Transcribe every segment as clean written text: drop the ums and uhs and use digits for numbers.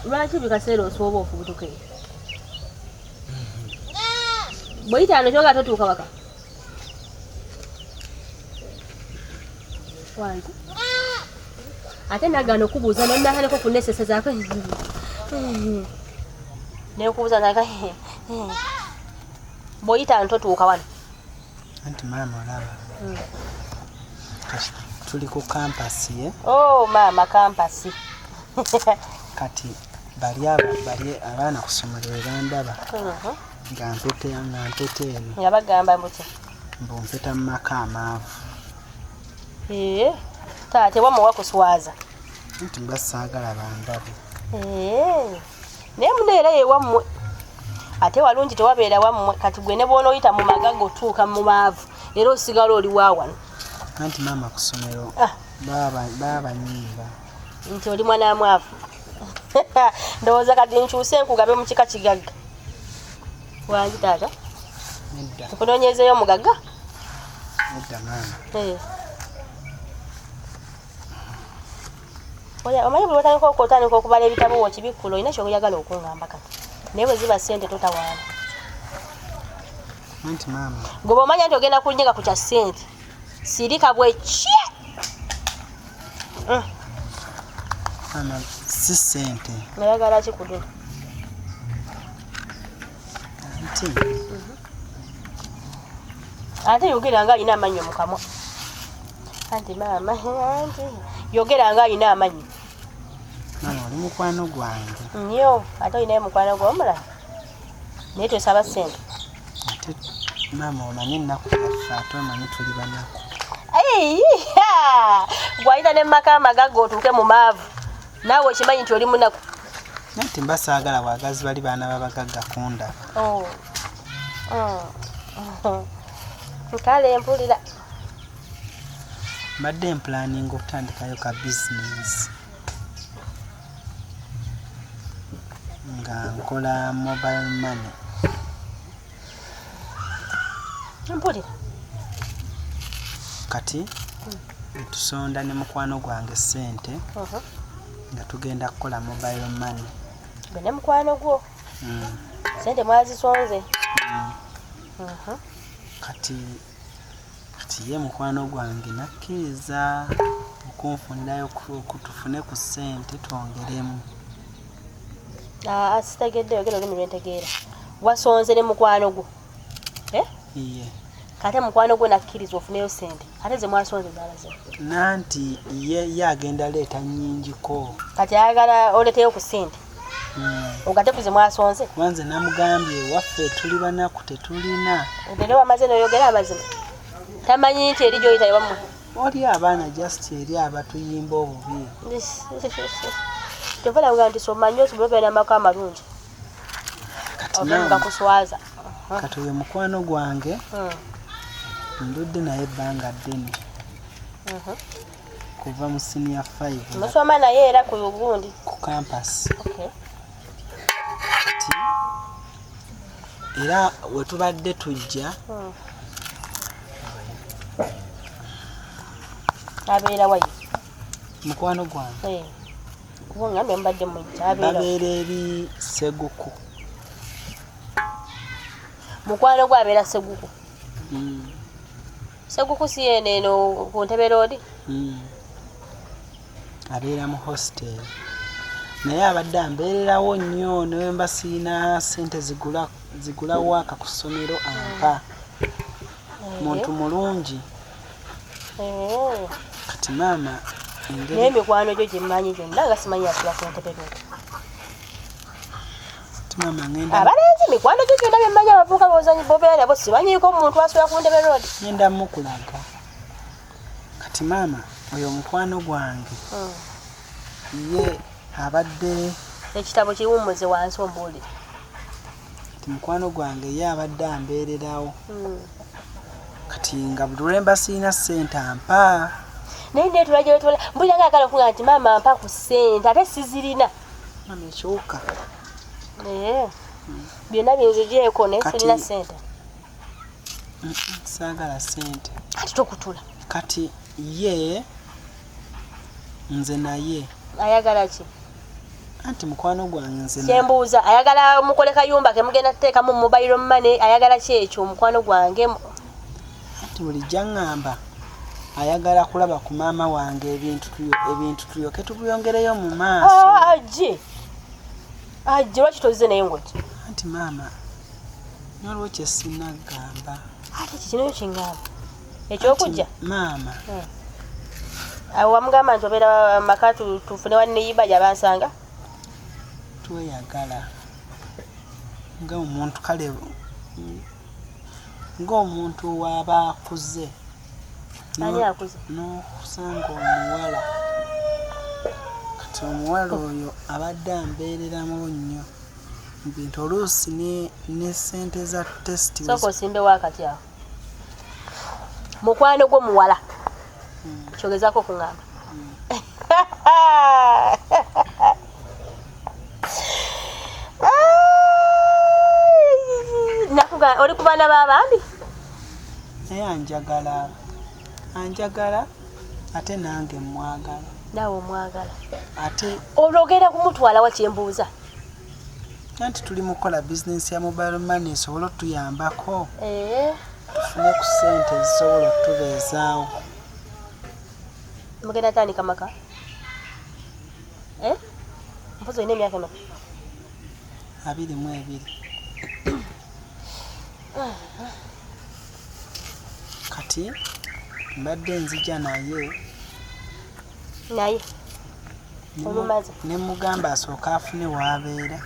Lwaki bikaseera osooba ofubutuke bw'oyitaano kyoga totuuka waka wantu ate nagana okubuuza nonnakaneko ku nesese zaako nekubuuza naga bw'oyitaano totuuka wano anti maama olaba tuli ku kampasi ye maama kampasi kati bali abaana ku ssomero we bandaba nga mpete eno nga bagamba mbuki mbumpeta mu maka amaavu taate wamuwa kuswaza nti mbasaagala bandabe naye muneera yewammwe ate walungi tewabeera wammwe kati gwe ne bw'onooyita mu magaga otuuka mu maavu era osigala oli waawano anti maama ku ssomero baba banyiiba nti oli mwana mwavu ndowooza kati nkyuse nkugabe mu kika kigagga wangi taata nkunoonyezeeyo omugagga nedda maama omanyi buli otandika okubala ebitabo wokibikkulo olina kyoyagala okungamba kati naye bwe ziba ssente totawaana anti maama gwe omanya nti ogenda kunyega ku kya ssente sirika bwekye maama si ssente nayagala kikudde anti ate yogera nga alina amanyi mukamwa anti maama anti yogera nga alina amanyi maama oli mukwano gwange nnyo ate olinayo mukwano gw'omulala naye tosaba ssente ate maama omanyi ennaku yaffe ate omanyi tuli banaku gwayita ne mumaka amagaga otuuke mu maavu naawe okimanyi nti oli munaku nti mbasaagala bwagazi bali baana babagagga kundaba kale mpulira mbadde empulaninga okutandikayo ka bizinesi nga nkola mobile money mpulira kati tusonda ne mukwano gwange ssente nga tugenda kukola mobile money gwe ne mukwano gwo ssente mwazisonze kati ye mukwano gwange nakkiriza okunfunirayo kutufune ku ssente twongeremu sitegedde yogera olulimi lwentegeera wasonze ne mukwano gwo iye kate mukwano gwo nakkiriza ofuneyo ssente ate ze mwasonze zalaze nanti ye agenda leeta nnyingiko kati ayagala oleteyo ku ssente ogate ku ze mwasonze wanze namugambye waffe tuli banaku tetulina ogende wamaze noyogera amazima tamanyi nti eri gyoyita ewammwe oli abaana just eri abatuyimba obubi tevalanga nti somanyi osobera amaka amalungi gakuswaza kati oyo mukwano gwange ndudde naye ebbanga ddene kuva mu senior 5 musoma naye era ku gundi ku campus era wetubadde tujja abeera wayi mukwano gwange kuba ngambe mbadde mujja babeera eri Seguku mukwano gwe abeera Seguku Seguku si eno ku Ntebe Road abeera mu hostel naye abadde ambeererawo nnyo newe mba siina ssente zigula waaka ku ssomero ampa muntu mulungi kati maama naye emikwano gyo gye mmanyi gyonna nga simanyi asula ku Ntebe Road Mama ngenda. Abalenzi mikwano gigenda byemmanya abavuka bozanyi bobeera nabo sibanyiiko omuntu asobola ku Ndebe Road. Ngenda mukulaga. Kati mama oyo mukwano gwange. Ye abadde Ekitabo kiwummuze wansi ombuulire. Kati mukwano gwange ye abadde ambeererawo. Kati nga buli lwemba siina ssente ampa. Naye neetula gyetula mbulira ngaagala okuga nti maama mpa ku ssente ate sizirina. Mama ekiwuka. Byonna binzigyeko naye sirina ssente. Saagala ssente. Ati tokutula. Kati ye nze naye. Ayagala ki? Anti mukwano gwange nze naye. Kyembuuza ayagala mukole kayumba ke mugenda tuteekamu mobile money ayagala ki ekyo mukwano gwange? Anti bulijja ngamba ayagala kulaba ku maama wange ebintu tulyoke tubiyongereyo mu maaso. Ajje lwaki tozze naye ngoti? Anti maama nolwo kye sinagamba. Ate kino kingamba ekyokujja maama. Awo wamugamba nti obeera maka tufune wanneyiba gyabansanga? Tweyagala ng'omuntu kale ng'omuntu waba akuze. Ani akuze? N'okusanga omuwala. Kati omuwala oyo abadde ambeereramu nnyo bintu oluusi ne ssente za testi. Sooka osimbewo akati awo. Mukwano gwo muwala. Kyogezaako okuŋŋamba. Nakuga oli ku baana b'abandi? Naye anjagala ate nange mwagala. Naawe omwagala. Ate olwo ogenda kumutwala wa kyembuuza? Anti tuli mukola bizinensi ya mobile money esobola otuyambako. Tufune ku ssente ezisobola otubeezaawo. Mugenda tandika maka? Mpozi olina emyaka emeka? 22. Kati mbadde nzija naye olumaze ne mugamba asooka afune w'abeera.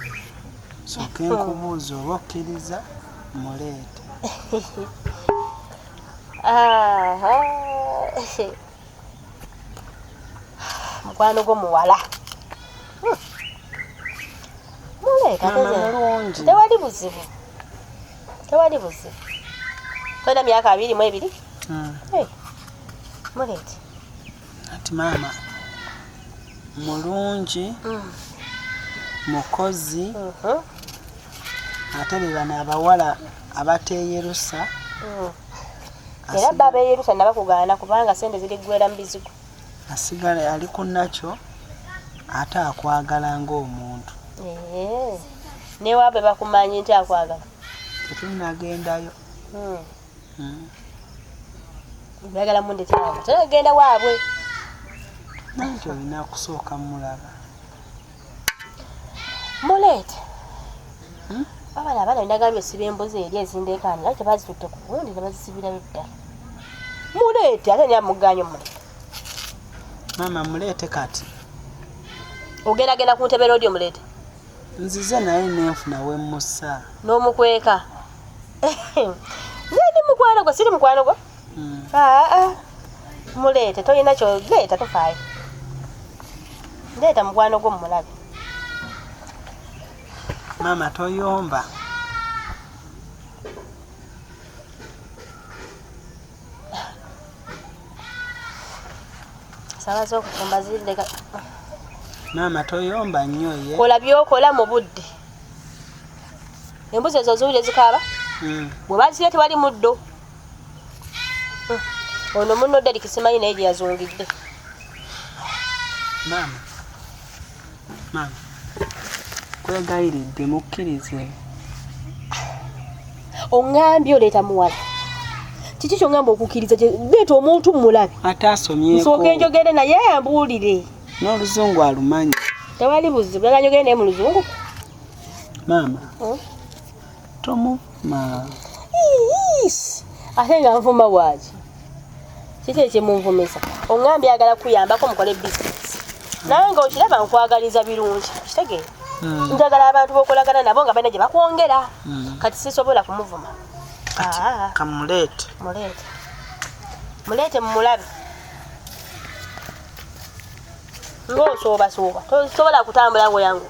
Sooka enkubuuza oba okkiriza muleete. Mukwano gwo muwala. Muleeta mulungi. Tewali buzibu. Tolina myaka 22? Muleete. Ati maama mulungi. Mukozi. Ate be bano abawala abateeyerusa. Era baba eyerusa nabakugaana kubanga sente ziri ggwera mu bizigo. Asigala ali ku nakyo ate akwagala ng'omuntu. Newaabwe bakumanyi nti akwagala? Tetunnagendayo. Byagala mundeeterawo. Tenagenda waabwe. Nanti olina kusooka mulaba. Muleete. Abaana nagambye osiba embuzi eri ezindeekaanira ate bazitutte ku gundi ne bazisibirayo ddala. Muleete ate nyamuggaanyo muleete. Maama muleete kati. Ogendagenda ku Ntebe Road omuleete? Nzize naye nenfuna we mussa. N'omukweka. Ndi mukwano gwo, siri mukwano gwo? Muleete tolina kyo leeta tofaayo. Leeta mukwano gwo mulabe. Maama toyomba. Sala z'okufumba zirindeka. Maama toyomba nnyo ye. Kola byokola mu budde. Embuzi ezo ziwulire zikaaba? Bwe bazirya tewali muddo. Ono munno Derek simanyi naye gye yazungidde. Maama kwegayiridde mukkirize. Oŋŋambye oleeta muwala. Kiki ky'oŋŋamba okukkiriza? Leeta omuntu mulabe. Ate asomyeko. Nsooke njogere naye ambuulire. N'oluzungu alumanyi. Tewali buzibu. Nga njogere naye mu luzungu. Maama. Tomuvuma. Ate nga nvuma bwaki? Kiki ekimunvumisa? Oŋŋambye ayagala kuyambako mukole bizinesi. Nawe nga okiraba nkwagaliza birungi. Kitegeera? njagala abantu bokolagana nabo nga balina gye bakwongera kati sisobola kumuvuma kamuleete muleete mumulabe ng'osoobasooba tosobola kutambula ngo yangu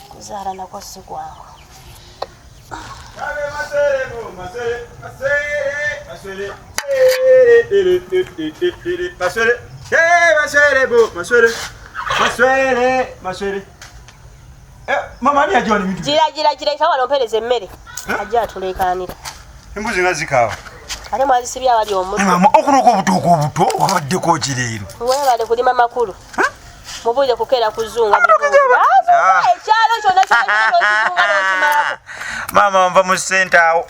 kuzaala nakwo si kwangu Mama ni ajoni mitu. Gira itawa lompereze emmere. Ajja tulekanira. Embuzi nga zikawa. Ale mwazisibya wali omuntu. Mama okunuko obuto wabadde ko kireero. Wewe bale kulima makulu. Mubuje kukera kuzunga. Ekyalo kyonna kizunga n'okimala. Mama mva mu center awo.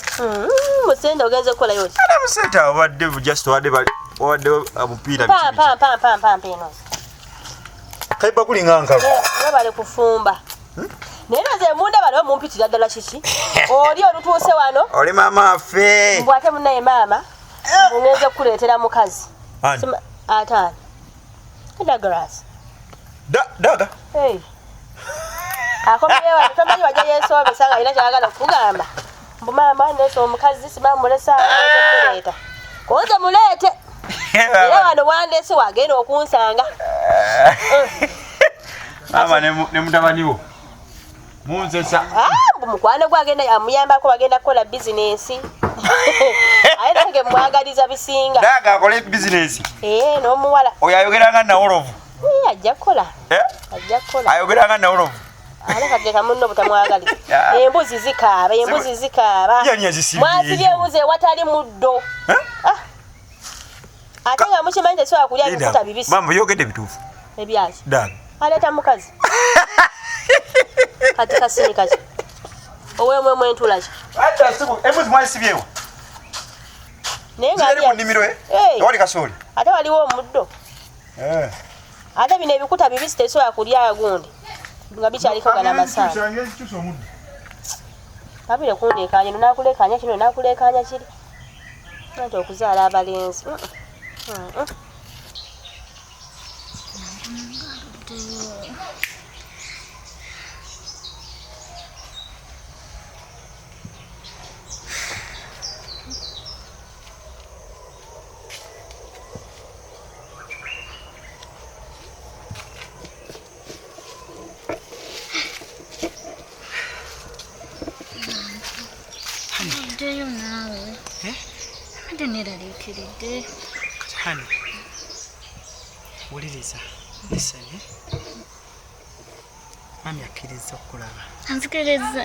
Mu center ogenze kukola yoti. Ala mu center wadde just wadde abupira bichi. Pam eno. Kaiba kulinga nkavu. Wewe bale kufumba. Neno ze munda balo mumpitira ddala kiki. Oli olutuuse wano. Oli mama affe. Mbwate munnaye maama. Ngeze kuleetera mukazi. Atani. Kada grass. Daga. Hey. Akomeyewa tomanyi wajja yesobe sanga ina kyagala kugamba. Mbu maama neso omukazi sibamulesa muleeta. Koze muleete. Era wano wandese wagenda okunsanga. Mama ne mutabani wo. Munzesa. Mukwana gwagenda yamuyambako bagenda kukola business. Ayina nge mwagaliza bisinga. Daga akole business. N'omuwala. Oyo ayogeranga na wolovu. Ajja kukola. Ajja kukola. Ayogeranga na wolovu. Alakateka munno butamwagaliza. Embuzi zikaaba. Mwasibye embuzi watali muddo. Ate nga mukimanyi tesobola kulya ebikuta bibisi. Mama yogedde bituufu. Ebyaki. Daga. Aleeta mukazi. Kati kasini kati. Owemwe entula ki. Ata sibu embuzi mwasibyewo. Nenga ali munimiro wali kasooli. Ate waliwo omuddo. Ate bino ebikuta bibisi tesobola kulya gundi. Nga bikyaliko gana masanga. Kabire kundeekanya nakulekanya kino nakulekanya kiri. Nti okuzaala abalenzi. Honey, wuliriza. Listen. Mami akkiriza okulaba. Anzikiriza.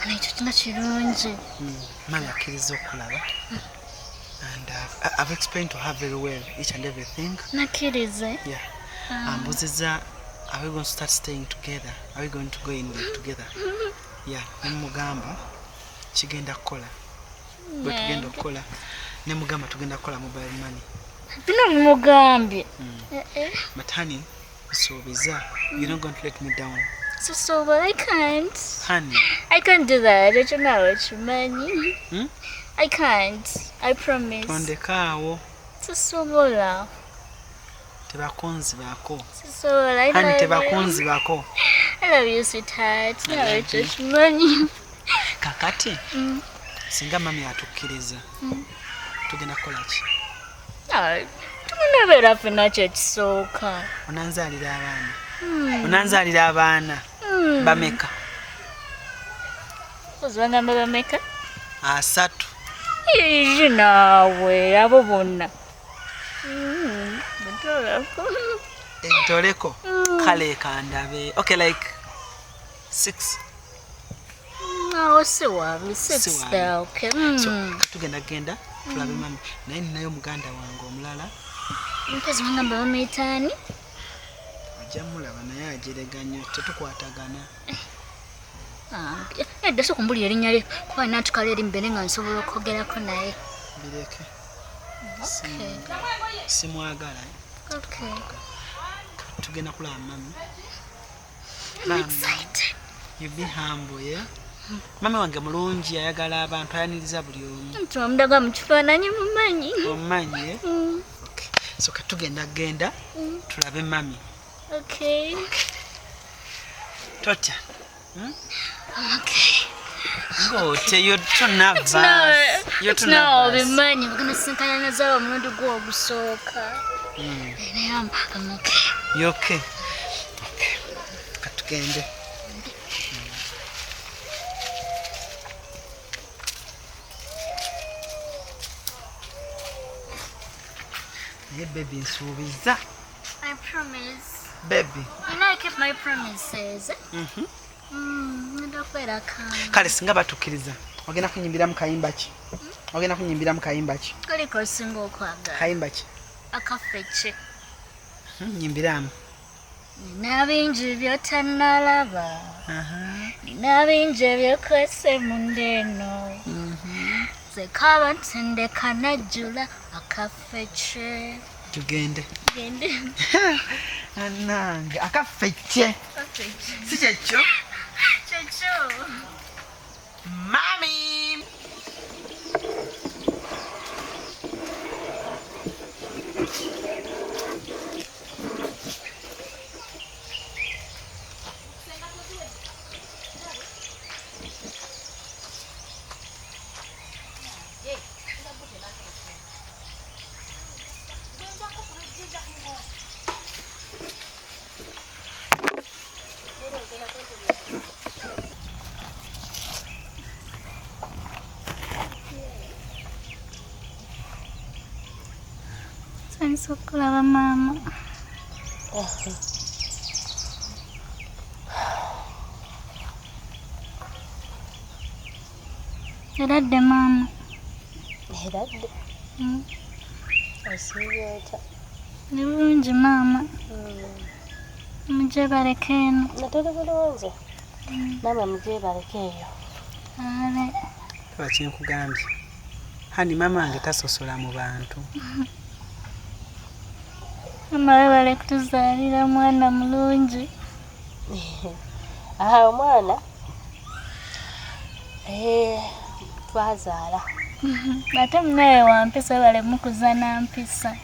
Ana ekyo kina kirungi. Mami akkiriza okulaba. And I've explained to her very well each and everything. Nakiriza. Yeah. Mbuziza, are we going to start staying together? Are we going to go in together? Yeah. Nemugamba kigenda kukola. Bwe tugenda okukola. Nemugamba tugenda kukola mobile money. Bino mugambye. But honey, so bizarre. You're not going to let me down. So I can't. Honey. I can't do that. I don't know what you mean. I can't. I promise. Tondekaawo. Sisobola. Tebakonzi bako. Sisobola. Honey, tebakonzi bako. I love you, sweetheart. I love you, money. Kakati. Singa mami atukkiriza. Tugenda kukola ki? Tunabeera ffenna kye kisooka. Onanzaalira abaana. Onanzaalira abaana. Bameka. Ozibagamba bameka? 3. Iji naawe abo bonna. Entoleko. Kale kandabe. Okay, like 6. No, siwabi. 6 there, okay. So, katugenda tulabe mami. Naye ninayo muganda wange omulala. Mukazi wange bamuyitaani? Ajja mulaba naye ajereganya tetukwatagana. Edda so kumbulira erinnya lye kuba natukala eri mbere nga nsobola okwogerako naye. Bireke. Simwagala. Okay. Tugenda kulaba mami. I'm excited. You be humble, yeah? Mami wange mulungi ayagala abantu ayaniriza buli omu. Ntwamdaga mu kifaananyi mumanyi. Omanyi? Okay. So katugenda tulabe mami. Okay. Totya. Okay. Ngote you're too nervous. You're too nervous. nervous. Bimanyi bugana sinkanya Nazala omulundi gwo ogusooka. I'm okay. You okay? Okay. Katugende. Hey baby, nsuubiza. I promise. Baby. You know I kept my promises. Ndakwera kama. Kale singa batukiriza. Ogenda kunyimbira mu kayimba ki? Ogenda kunyimbira mu kayimba ki? Kali ko singa okwagala. Kayimba ki? Akafeche. Nyimbiramu. Nabinji byotannalaba. Nabinji byokwese mundeno. Zekaba ntendeka najjula akafeche. Tugende. Gende. Anange akafeche. Akafeche. Si kyekyo? Kyekyo. Mami! Thanks for kulaba mama. Eradde mama. Eradde. Asibyota. Ni bulungi mama. Mujje baleke eno. Natole bulungi. Mama mujje baleke eyo. Ale. Bakinkugambye. Hani mama wange tasosola mu bantu. Mama we bale kutuzaalira mwana mulungi. Omwana. Twazaala. Ate munaye wa mpisa bale mukuza na mpisa.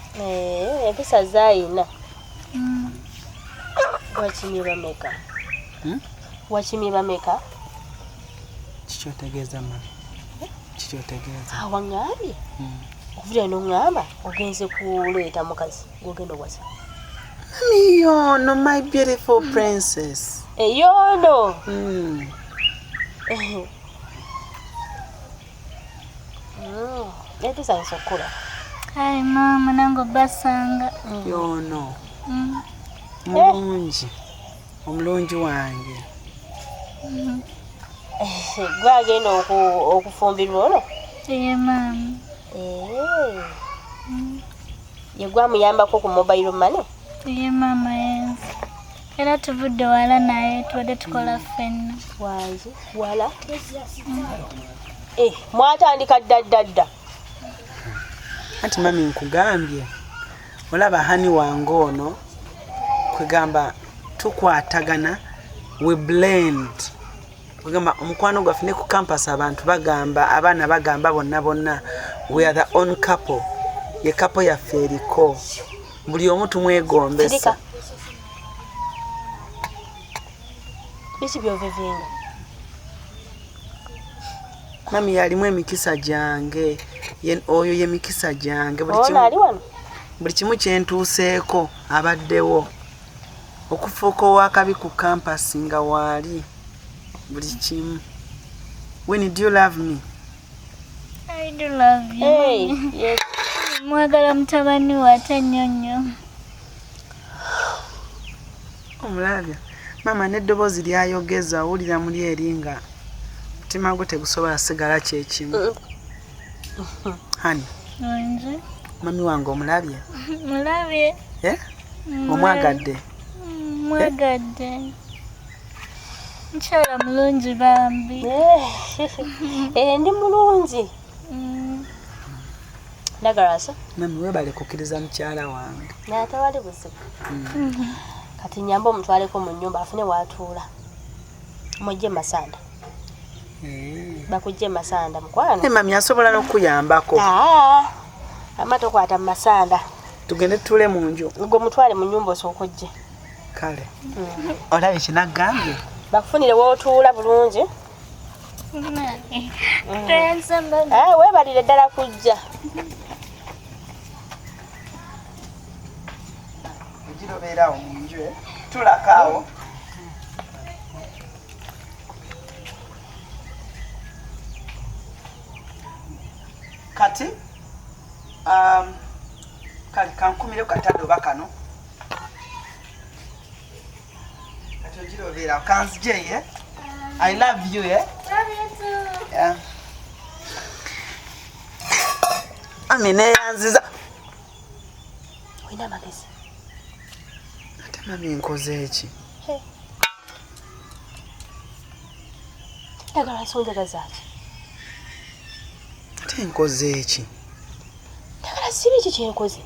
Empisa zaayina. Wakimye bameka. Wakimye bameka. Kikyotegeeza mama. Kikyotegeeza. Awaŋŋambye. Ovudde n'oŋŋamba ogenze kuleeta mukazi gw'ogenda wasa. Mami yono, my beautiful princess. Eyono. Netusanyusa okukula. Kale mama nange basanga. Yono. Mulungi. Omulungi wange. Gwagenda okufumbirwa ono? Ye mama. Ye gwamuyambako ku mobile money? Ye mama yenze. Era tuvudde wala naye tubadde tukola ffenna. Wangi wala? Mwatandika dda. Anti mami nkugambye. Olaba hani wange ono kwegamba tukwatagana, we blend. Kwegamba omukwano gwaffe ne ku campus abantu bagamba, abaana bagamba bonna we are the own couple. Ye couple yaffe eriko. Buli omu tumwegombesa. Bisi byovevinga. Mami yalimu emikisa gyange. Oyo ye mikisa gyange. Buli kimu kyentuuseeko abaddewo. Okufuuka ow'akabi ku campus nga waali. Buli kimu. When do you love me? I do love you. Hey, yes. Mwagala mutabani wa ate nnyonnyo. Omulabya. Mama n'eddoboozi lyayogeza owulira muli eri nga mutima gwo tegusobola sigala kyekimu. Hani. Nze. Mami wange omulabye? Mulabye. Omwagadde? Mwagadde. Nkyala mulungi bambi. Ndi mulungi. Ndagalasa. Mami webale kukkiriza mukyala wange. Natawali buzibu. Kati nyamba omutwaleko mu nnyumba afune watuula. Mujje Masanda. bakujje masanda mukwana mami asobola n'okuyambako amato kwata masanda tugende tule mu nju ngo mutwale mu nyumba osokojje kale olabye kinagambye bakufunire wootuula bulungi weebalire ddala kujja egirobeerawo mu nju tulakaawo kati kali kankumire katadde oba kano kati ogirobeerawo kanzijeye I love you, eh? Love you too. Yeah. Amine yanziza. Oyina amagezi. Ate mami nkoze eki? Ndagala nsonga zaaki. Ate nkoze eki? Ndagala sibi ki kyenkoze.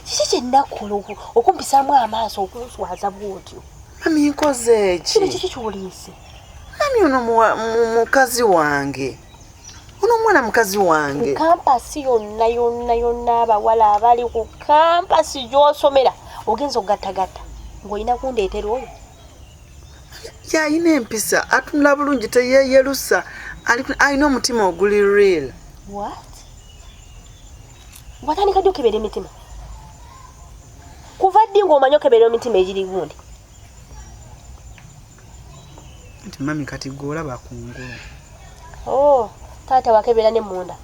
Kiki kye nnakola okumpisizamu amaaso okunswaza bw'otyo. Mami nkoze eki? Kino kiki ky'oliise? Mami ono mukazi wange. Ono mwana mukazi wange. Ku kampasi yonna abawala abali ku kampasi gy'osomera ogenza okugattagatta ng'olina kundeetera oyo. Yalina empisa atunula bulungi teyeeyerusa alina omutima oguli real. What? Watandika ddi okebera emitima? Kuva ddi ng'omanyi okebera emitima egiri gundi? Nti mami kati gw'olaba kungulu. Oh, taata wakebera ne munda.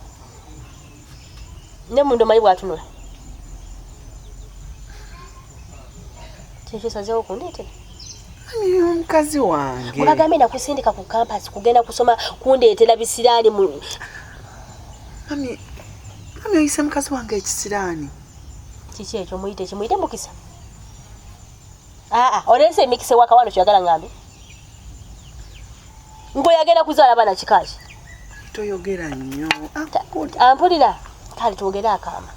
Ne munda omanyi bw'atunula. Kyekyo sazeewo kundeetera. Mami omukazi wange. Mubagambe nakusindika ku kampasi kugenda kusoma kundeetera bisiraani mu. Mami oyise mukazi wange ekisiraani. Kiki ekyo muyite mukisa? Oleese emikisa ewakawano kyagala ngambe. Ng'oyagenda kuzaala abaana kikaaki? Toyogera nnyo. Ampulira kale twogere akaama.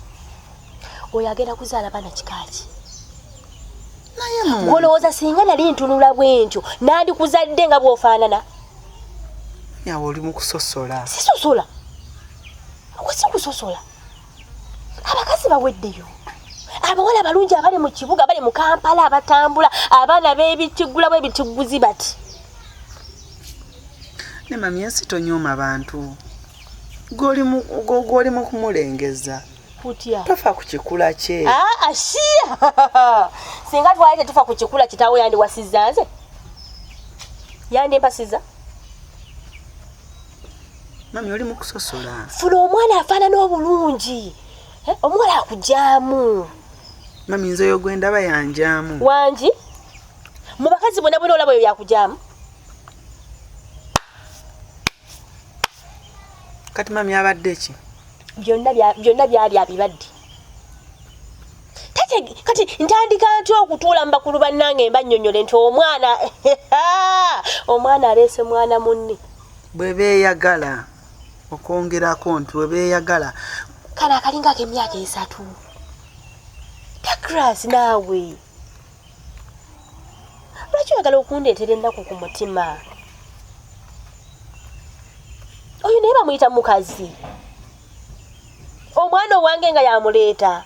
Oyagenda kuzaala abaana kikaaki? Ng'olowooza singa nali ntunula bwentyo nandikuzadde nga bw'ofaanana? Yawe oli mu kusosola. Sisosola. Si kusosola. Abakazi baweddeyo. Abawala abalungi abali mu kibuga bali mu Kampala abatambula abaana b'ebitiggula bw'ebitiguzi bati. Ne mami ensi tonyooma abantu. Gw'oli mu kumulengeza. Kutya. Tofa ku kikula kye. Ashiya. Singa twali tetufa ku kikula kitaawe yandiwasizza nze. Yandimpasizza. Mami oli mu kusosola. Funa omwana afaanana obulungi. Omuwala akujjaamu. Mami nze oyo gwe ndaba yanjaamu. Wangi? Mu bakazi bonna olaba oyo yakujjaamu? Kati mami abadde ki? Byonna byali abibadde. Kati ntandika ntya okutuula mu bakulu bannange mbannyonnyole nti omwana aleese mwana munne. Bwe beeyagala okwongerako nti bwe beeyagala. Kale akalinga ak'emyaka 3. Douglas naawe. Lwaki oyagala okundeetera ennaku ku mutima? Oyo naye bamuyita mukazi. Omwana owange nga yamuleeta.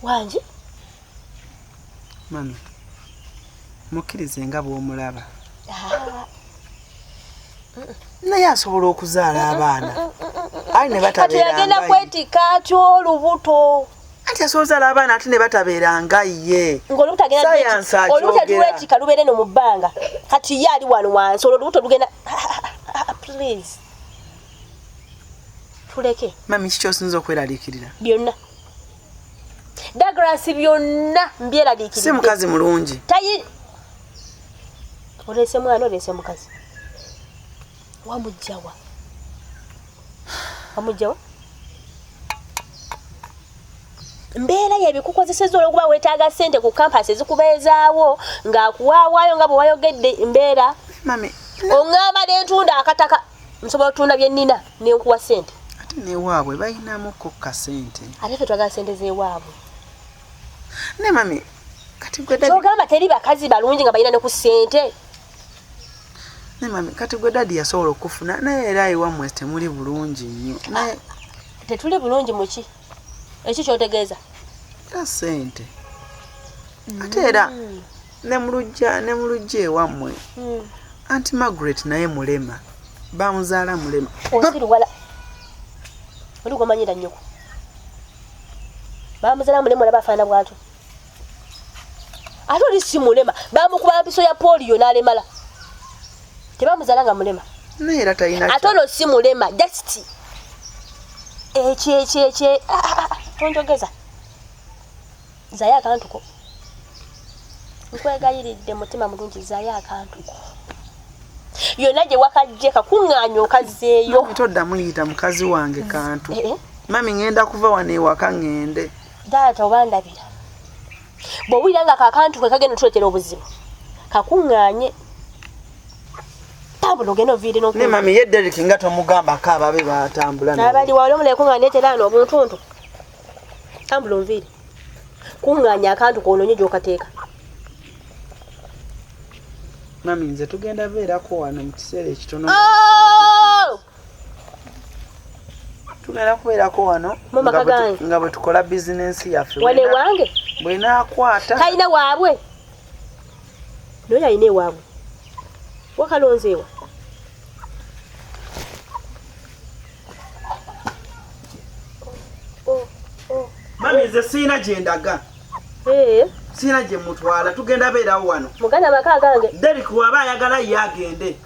Wangi? Mami, mukkirize nga bw'omulaba. Naye asobola okuzaala abaana. Ali ne batabeera nga ye. Yagenda kwetika atya olubuto. Anti asobola okuzaala abaana ate ne batabeera nga ye. Sayansi akyogera. Lubeere no mu bbanga. Kati ye ali wano wansi olubuto lugenda. Please. Tuleke. Mami kiki osinza okweraliikirira? Byonna. Douglas byonna mbyeraliikirira. Si mukazi mulungi. Oleese mwana oleese mukazi. Wamugjawa. Mbeera yebikukozeseza olwokuba weetaaga ssente ku kampasi ezikubeezaawo ng'akuwaawaayo nga bwe wayogedde mbeera. Mami. Oŋŋamba ne ntunda akataka nsobola otunda bye nnina ne nkuwa ssente. Ate n'ewaabwe balinamu ko ka ssente. Ate ffe twagala ssente z'ewaabwe. Ne mami Kati gwe dadi. Chogamba teri bakazi balungi nga balina ne ku ssente. Ne mami kati gwe dadi yasobola okufuna naye era iwamwe temuli bulungi nnyo. Naye tetuli bulungi muki? Ekyo kyotegeeza. Ta ssente. Ate era ne mulujja ewamwe. Auntie Margaret naye mulema. Bamuzaala mulema. Osiru wala. Oli gomanyira nnyoko. Bamuzaala mulema olaba afaana bw'atyo. Ate oli si mulema. Bamukuba mpiso ya polio n'alemala. Tebamuzaala nga mulema. Naye era talina. Ate ono si mulema. Just tonjogeza. Zaya akantuko. Nkwegayiridde mutima mulungi zaya akantuko. Yonna gye wakajje kakuŋŋaanya okazzeeyo. Toddamu yita mukazi wange kantu. Mami ngenda kuva wano ewaka ngende. Taata oba ndabira. Bw'owulira nga kakantu kwe kagenda tuletera obuzibu. Kakuŋŋaanye. Tambula ogenda oviire n'okuŋŋaanya. Ne mami ye Derek nga tomugamba ko ababe batambula. N'abali wali omuleko nga ndeetera ano obuntuntu. Tambula onviire. Kuŋŋaanya akantu koononye gy'okateeka. Mami nze tugenda beerako wano mu kiseera ekitono. Tugenda kubeerako wano nga bwe tukola bizinensi yaffe. Wane wange? Bwenaakwata. Talina waabwe. Noyo alina ewaabwe. Wakalonzeewa. Mami nze siina gye ndaga. Sina gye mutwala tugenda beerawo wano. Muganda maka gange. Derek waba ayagala ye agende.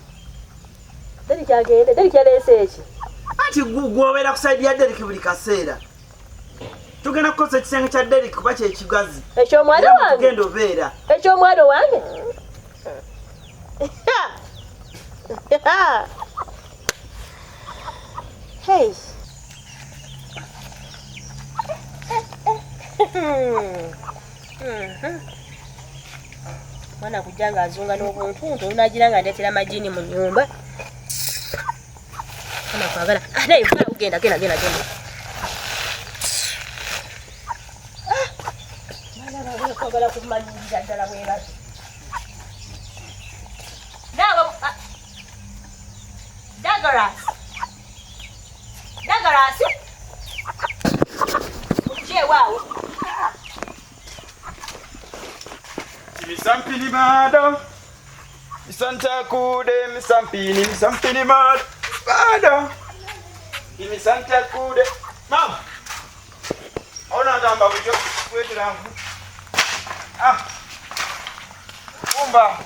Derek agende. Derek yaleese eki. Ati gwobeera ku side ya Derek buli kaseera. Tugenda kukosa ekisenge kya Derek kuba kyekigazi. Eky'omwana wange? Tugenda obeera. Eky'omwana wange? Hey. Mwana kujanga azunga n'obuntuntu unagira nga ndetera majini mu nyumba. Kama kwagala. Naye funa ugenda genda. Mwana bali kwagala kumanyiriza ddala bwe bati. Nawo Dagaras. Uje wao. Misampini mado. Misanta kude misampini mado. Misanta kude. Mama. Ona gamba bujo kweterangu. Kumba.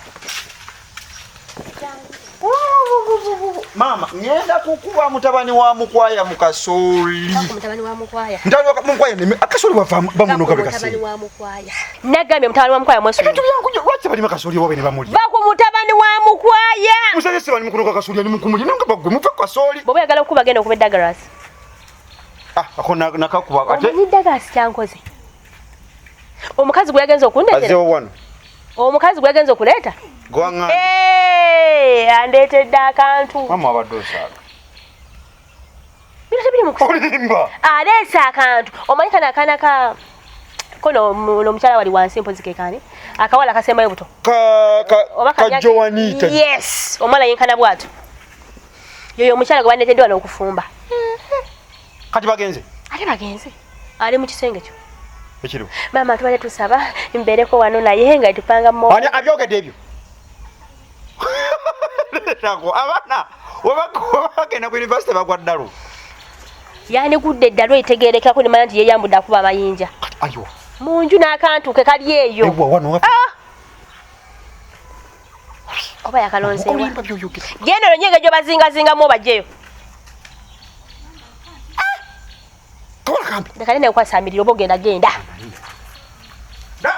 Mama, ngenda kukuba mutabani wa mukwaya mukasoli. Mutabani wa mukwaya. Mutabani wa mukwaya ne akasoli bamunoka bekasi. Mutabani wa mukwaya. Nagamye mutabani wa mukwaya mwesu. Kintu yangu wacha bali makasoli wabwe ne bamuli. Bako mutabani wa mukwaya. Musale se bali mukunoka kasoli ni mukumuli nanga bagwe mufa kasoli. Bobo yagala kuba genda okubedda Dagaras. Akona nakakuba ate. Ni Dagaras kyankoze. Omukazi gwe yagenza okundetera. Azewo wano. Omukazi gwe yagenza okuleeta. Gwanga. Andetedde akantu. Mama abadde osaaga. Biri mukusa. Olimba. Aleese akantu. Omanyika nakanaka kono omukyala wali wansi mpozike kani. Akawala kasembayo buto. Ka Joanita. Yes. Omwana yenkana bwatu. Yoyo omukyala gwe bandetedde wano okufumba. Kati bagenze. Ate bagenze. Ali mu kisenge kyo. Ekiro. Mama tubale tusaba mbereko wano naye nga tupanga mo. Ani abyogedde ebyo. Tako abana wabagenda ku university bagwaddalo. Yani gudde ddalo itegerekako ne manti yeyambudde akuba amayinja. Ayo. Munju n'akantu ke kali eyo. Ewa wano wapi? Oba yakalonzeewa. Genda olonyenge gyo bazingazinga mu bajjeyo. Kawala kampi. Ndakale ne kwasamirira oba ogenda genda. Da.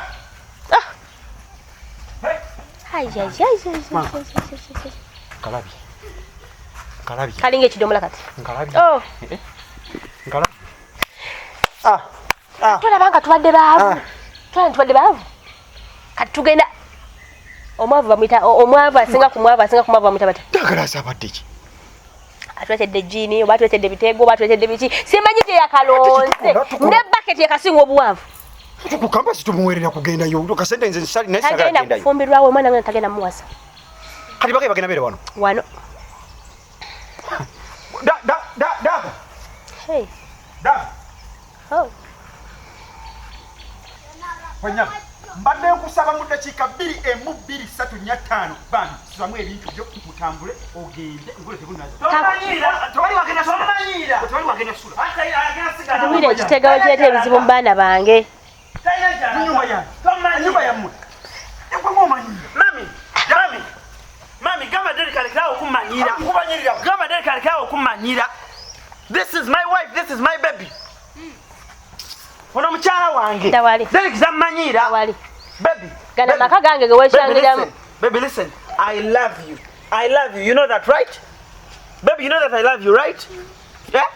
Ai. Kalabi. Kalinga ekidomola kati. Nkalabi. Oh. Nkalabi. Tulabanga tubadde baavu. Tubadde baavu. Kati tugenda. Omwavu bamwita omwavu asinga ku mwavu bamwita bata. Dagaras abadde ki? Atwetedde jini, oba atwetedde bitego, oba atwetedde biki. Simanyi gye yakalonze. Ne bucket yakasinga obuwanvu. Ku campus tumuwerera kugenda yo kasente nze nsali naye sagala Agenda genda yo. kufumbirwawo omwana ngana tagenda muwasa. Kati bagenda bere wano. Wano. Da. Hey. Da. Oh. Wanya. Mbadde nkusaba mu dakiika 2:2:3:5 bana tuzamu ebintu byo mutambule ogende ngule tebunazo. Tobali wagenda sula. Tumire ekitegawo kyete ebizibu mu baana bange. Nyumba yammwe. Mami, gamba Derek alikawo kumanyira. Gamba Derek alikawo kumanyira. This is my wife, this is my baby. Ono mchala wange. Dawali. Derek zamanyira. Dawali. Baby. Gana maka gange ge weshangiramu. Baby, listen. I love you. You know that, right? Baby, you know that I love you, right? Yeah?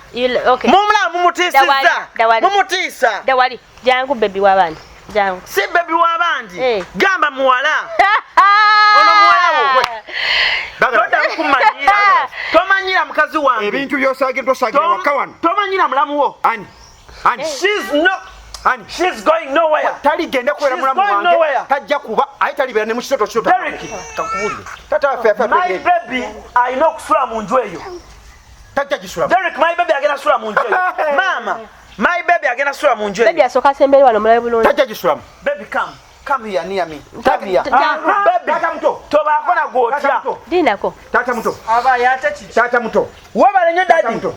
Okay. Mumla mumutisiza. Mumutisa. Dawali. Jangu baby wabandi. Jangu. Si baby wabandi. Hey. Gamba muwala. Ono muwala wo. Toda kumanyira. Tomanyira mukazi wange. Ebintu byosagirwa sagira wakawan. Tomanyira mulamu wo. Ani. She's going nowhere. Tali genda kwera mulamu wange. Tajja kuba ayitali bera ne mu kitoto kyoto. Derek. Takubuli. Tata fefa. My baby, I know kusula mu nju eyo. Tajja gisula. Derek, my baby agenda sula mu nju eyo. Mama, my baby agenda sula mu nju eyo. Baby asoka sembere wano mulabe bulungi. Tajja gisula. Baby, come here near me. Come here. Baby, tata muto. Toba akona gotya. Dinako. Tata muto. Aba yata chi. Tata muto. Webale nnyo Tata daddy. muto.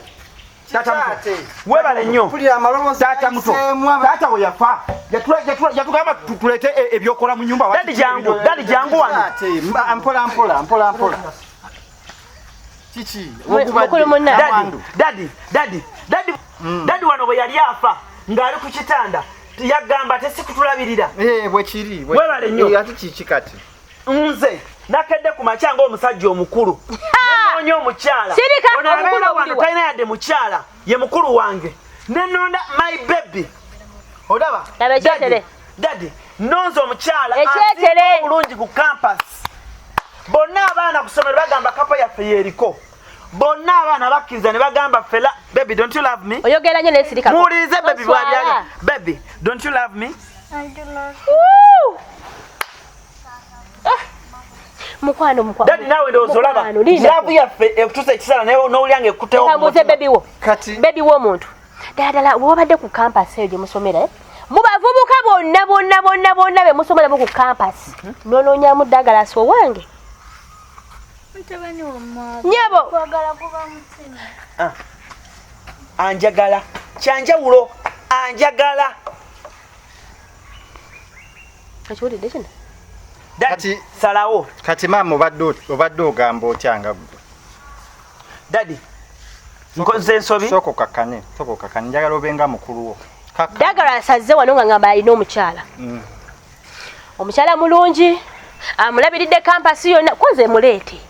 Tata muto. Webale nnyo. Pulira amaloboozi Tata muto. Tata we yafa. Yatugamba tulete ebyokola mu nyumba. Daddy jangu wano. Mpola. Chichi. Mukulu munna. Daddy wano bwe yali afa ng'ali ku kitanda. Yagamba tesikutulabirira. Bwe kiri. Webale nnyo. Ati kiki kati. Nze nakedde ku makyanga omusajja omukulu. Nenoonya omukyala. Sirika Ono abeera wano talina yadde mukyala. Ye mukulu wange. Nenonda my baby. Odaba? Daddy, nonzo omukyala. Ekyetere. Bulungi ku campus. Bonna abaana ku ssomero bagamba kapa yaffe yeriko. Bonna abaana bakkiriza ne bagamba fela. Baby, don't you love me? Oyogera nnyo nesirika. Muwulirize baby bw'abyaga. Baby, don't you love me? I do love Woo! Mukwano. Daddy nawe ndowooza olaba. Love yaffe ekutuusa ekisala n'owulira ng'ekkutewo mu Kambuze baby wo. Kati. Baby wo omuntu. Ddala wabadde ku campus eyo gye musomera mubavubuka bonna be musomera ku campus. Nonoonyamu ddagala aso wange. Mutabani w'omwana. Nyabo. Kwagala kuba mutima. Anjagala. Kyanjawulo. Anjagala. Ekiwulidde kino? Daddy, salawo. Kati maama obadde ogamba otyanga gwe. Daddy. Nkoze ensobi. Soko kakane njagala obenga mukulu wo. Ddagala asazze wano nga ngamba alina omukyala. Omukyala mulungi. Amulabiridde campus yonna. Kwanza emuleete.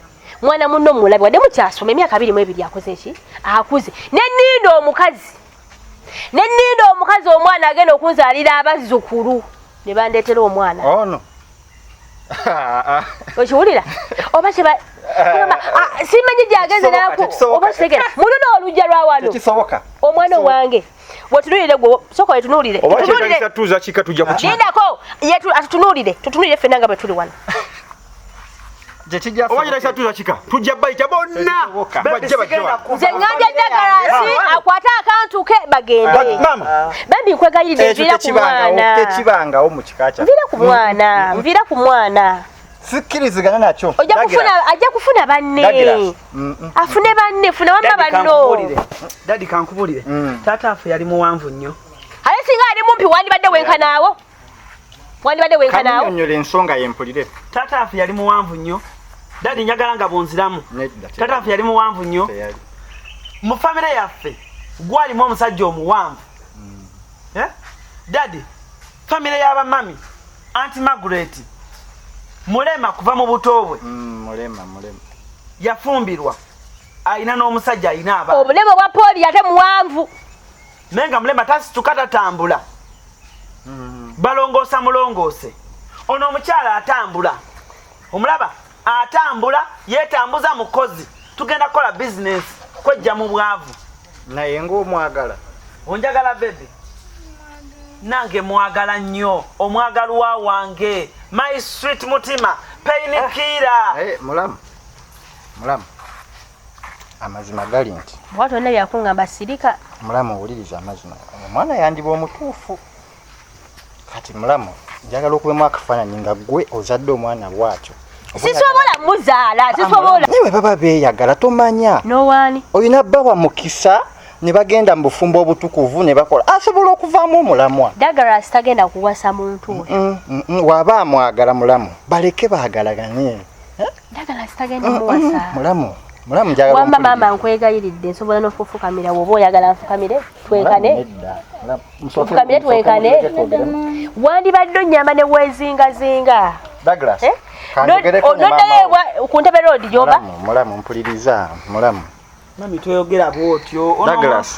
Mwana munno mulabi wadde mukyasoma emyaka 22 akoze ki? Akuze. Nennindo omukazi omwana agenda okunzaalira abazzukulu. Ne bandeetera omwana. Ono. Okiwulira? Oba kiba simanyi gyageze naku oba kitegera. Mununo olujja lwa wano. Tekisoboka. Omwana wange. Wetunuulire gwe soko wetunuulire. Oba kyegayisa tuza kika tujja ku kino. Nindako tutunuulire ffenna nga bwe tuli wano. Oba kyegayisa tuza kika tujja bayita bonna. Bajja bajja. Nze ngambye Ddagala akwate akantu ke bagende. Mama. Bambi nkwegayirira nviira ku mwana. Tekibangawo mu kika kya. Nviira ku mwana. Sikkirizigana nakyo. Ajja kufuna banne. Afune banne, funa wamma banno. Daddy kankubulire. Taata affe yali muwanvu nnyo. Ale singa ali mumpi wandibadde wenkanaawo. Kannyonnyola ensonga yempulire. Taata affe yali muwanvu nnyo. Daddy njagala nga bonziramu. Taata affe yali muwanvu nnyo. Mu famire yaffe gwalimu omusajja omuwanvu. Daddy, famire y'abamami, Auntie Margaret, mulema kuva mu buto bwe. Mulema. Yafumbirwa. Alina n'omusajja alina abaana. Obulema bwa Pauli ate muwanvu. Nenga mulema tasituka tatambula. Balongoosa mulongoose. Ono omukyala atambula. Omulaba atambula yeetambuza mukozi. Tugenda kukola business kwejja mu bwavu. Naye ng'omwagala. Onjagala baby. nange mwagala nnyo omwagalwa wange my sweet mutima painikira. Mulamu amazima gali nti bwatu onna byakungamba sirika. Mulamu owuliriza amazima omwana yandiba omutuufu kati mulamu njagala okubemu akafaananyi nga gwe ozadde omwana bwatyo sisobola muzaala sisobola niwe baba beeyagala tomanya nowaani olina bba wa mukisa ne bagenda mu bufumbo obutukuvu ne bakola asobola okuvaamu omulamwa Douglas tagenda kuwasa muntu waba amwagala mulamu baleke baagalaganye Douglas tagenda muwasa mulamu njagala wamba maama nkwegayiridde nsobola n'okufukamira woba oyagala nfukamire twekane nfukamire twekane wandibadde onnyamba ne weezingazinga Douglas onoddayo ku ntebe road gyoba mulamu mpuliriza mulamu mami toyogera bwotyo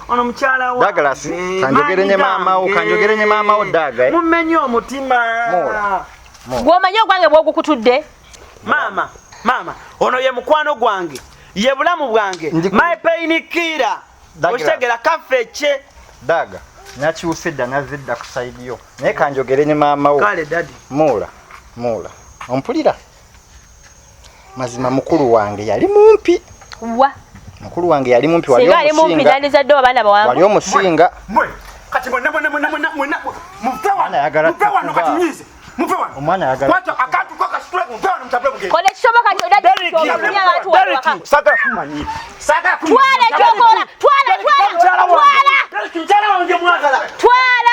ono mukyala wa Douglas kanjogere ne maama wo Daga mumenye omutima gw'omanyi ogwange bwogukutudde maama ono ye mukwano gwange ye bulamu bwange my painikira okitegera kafeche Daga nakyuse dda nazidda ku side yo naye kanjogere ne maama wo kale dadi muula ompulira mazima mukulu wange yali mumpi singa ali mumpi nandizadde abaana bawangu wali omusinga kati mwena omwana ayagala akantu kakasitule mupewano mutabule bugenda kola ekisoboka kyoddaomunya abantu waka sagala kumanyi twala kyokola twala mukyala wange mwagala twala